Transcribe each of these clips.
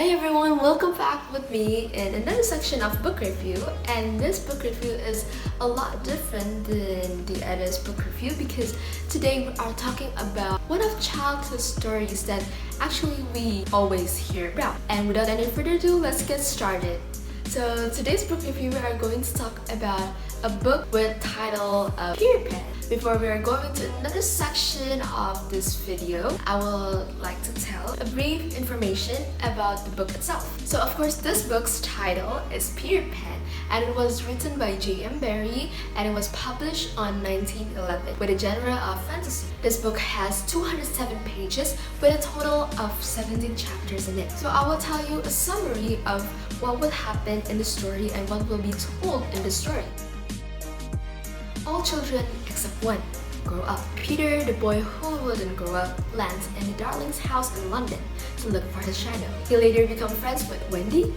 Hi everyone, welcome back with me in another section of book review, and this book review is a lot different than the other book review because today we are talking about one of childhood stories that actually we always hear about. And without any further ado, let's get started. So today's book review we are going to talk about a book with title of Peterpan. Before we are going to another section of this video, I would like to tell a brief information about the book itself. So of course this book's title is Peterpan and it was written by J.M. Barrie and it was published on 1911 with a genre of fantasy. This book has 207 pages with a total of 17 chapters in it. So I will tell you a summary of what will happen in the story and what will be told in the story. All children except one grow up. Peter, the boy who wouldn't grow up, lands in the darling's house in London to look for his shadow. He later becomes friends with Wendy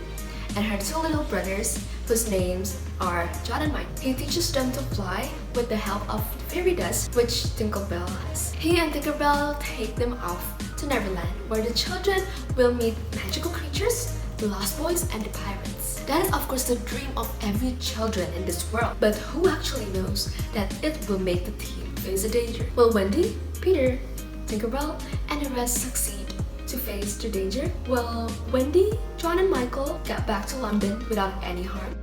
and her two little brothers whose names are John and Mike. He teaches them to fly with the help of fairy dust which Tinkerbell has. He and Tinkerbell take them off to Neverland where the children will meet magical creatures, the Lost Boys and the pirates. That is of course the dream of every children in this world, but who actually knows that it will make the team face a danger? Will Wendy, Peter, Tinkerbell and the rest succeed to face the danger? Will Wendy, John and Michael get back to London without any harm?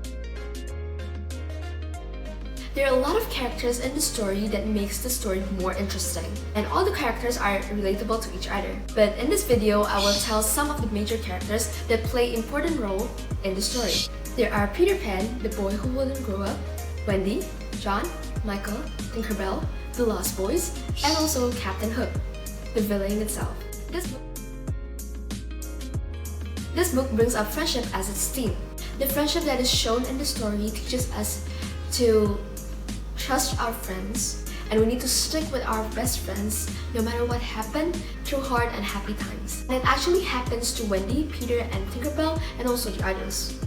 There are a lot of characters in the story that makes the story more interesting, and all the characters are relatable to each other. But in this video, I will tell some of the major characters that play important role in the story. There are Peterpan, the boy who wouldn't grow up, Wendy, John, Michael, Tinkerbell, the Lost Boys, and also Captain Hook, the villain itself. This book brings up friendship as its theme. The friendship that is shown in the story teaches us to trust our friends, and we need to stick with our best friends no matter what happened through hard and happy times. And it actually happens to Wendy, Peter and Tinkerbell and also the others.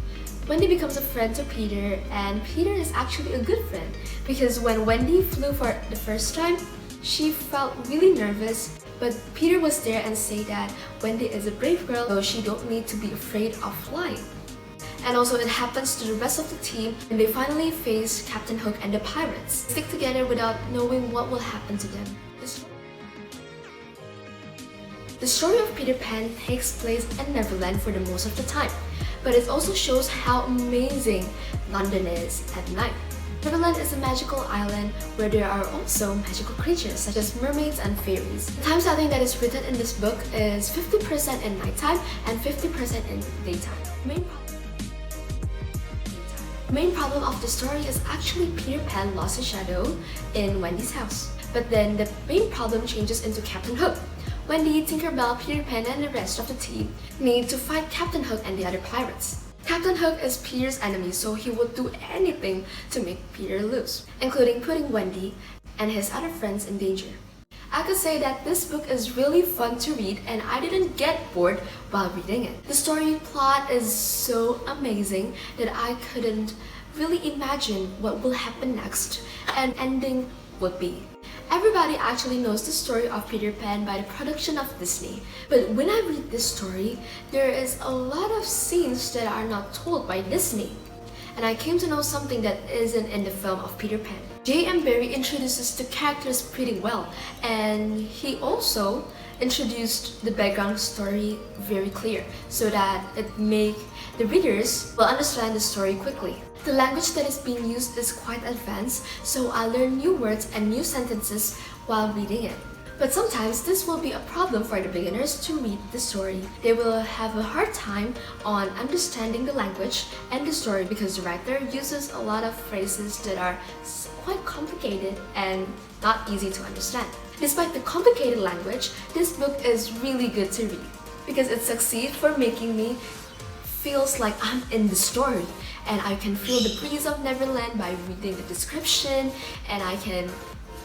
Wendy becomes a friend to Peter and Peter is actually a good friend because when Wendy flew for the first time, she felt really nervous, but Peter was there and said that Wendy is a brave girl so she don't need to be afraid of flying. And also it happens to the rest of the team and they finally face Captain Hook and the pirates. They stick together without knowing what will happen to them. The story of Peter Pan takes place in Neverland for the most of the time, but it also shows how amazing London is at night. Neverland is a magical island where there are also magical creatures such as mermaids and fairies. The time setting that is written in this book is 50% in nighttime and 50% in daytime. The main problem of the story is actually Peter Pan lost his shadow in Wendy's house. But then the main problem changes into Captain Hook. Wendy, Tinkerbell, Peter Pan and the rest of the team need to fight Captain Hook and the other pirates. Captain Hook is Peter's enemy, so he would do anything to make Peter lose, including putting Wendy and his other friends in danger. I could say that this book is really fun to read and I didn't get bored while reading it. The story plot is so amazing that I couldn't really imagine what will happen next and ending would be. Everybody actually knows the story of Peter Pan by the production of Disney, but when I read this story, there is a lot of scenes that are not told by Disney. And I came to know something that isn't in the film of Peter Pan. J.M. Barrie introduces the characters pretty well, and he also introduced the background story very clear so that it makes the readers will understand the story quickly. The language that is being used is quite advanced, so I learn new words and new sentences while reading it. But sometimes this will be a problem for the beginners to read the story. They will have a hard time on understanding the language and the story because the writer uses a lot of phrases that are quite complicated and not easy to understand. Despite the complicated language, this book is really good to read because it succeeds for making me feels like I'm in the story and I can feel the breeze of Neverland by reading the description and I can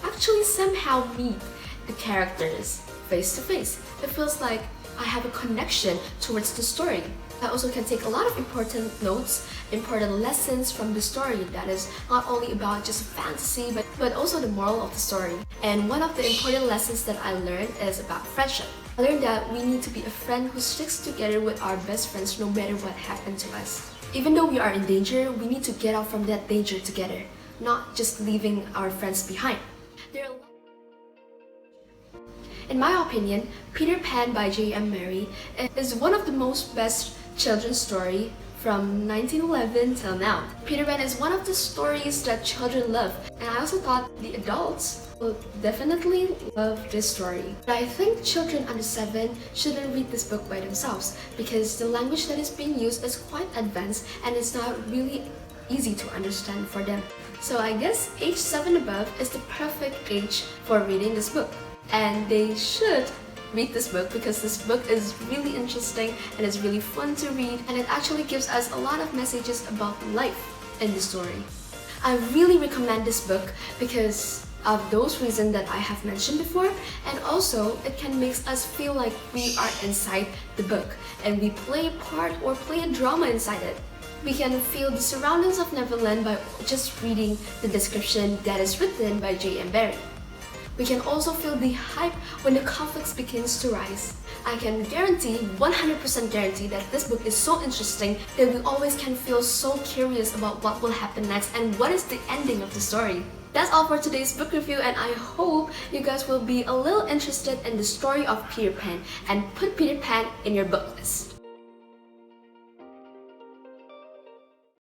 actually somehow meet the characters face to face. It feels like I have a connection towards the story. I also can take a lot of important notes, important lessons from the story that is not only about just fantasy but also the moral of the story. And one of the important lessons that I learned is about friendship. I learned that we need to be a friend who sticks together with our best friends no matter what happened to us. Even though we are in danger, we need to get out from that danger together, not just leaving our friends behind. In my opinion, Peter Pan by J.M. Barrie is one of the most best children's story from 1911 till now. Peter Pan is one of the stories that children love, and I also thought the adults will definitely love this story. But I think children under 7 shouldn't read this book by themselves because the language that is being used is quite advanced and it's not really easy to understand for them. So I guess age 7 above is the perfect age for reading this book. And they should read this book because this book is really interesting and it's really fun to read, and it actually gives us a lot of messages about life in the story. I really recommend this book because of those reasons that I have mentioned before, and also it can make us feel like we are inside the book and we play a part or play a drama inside it. We can feel the surroundings of Neverland by just reading the description that is written by J.M. Barrie. We can also feel the hype when the conflicts begins to rise. I can guarantee, 100% guarantee, that this book is so interesting that we always can feel so curious about what will happen next and what is the ending of the story. That's all for today's book review, and I hope you guys will be a little interested in the story of Peter Pan and put Peter Pan in your book list.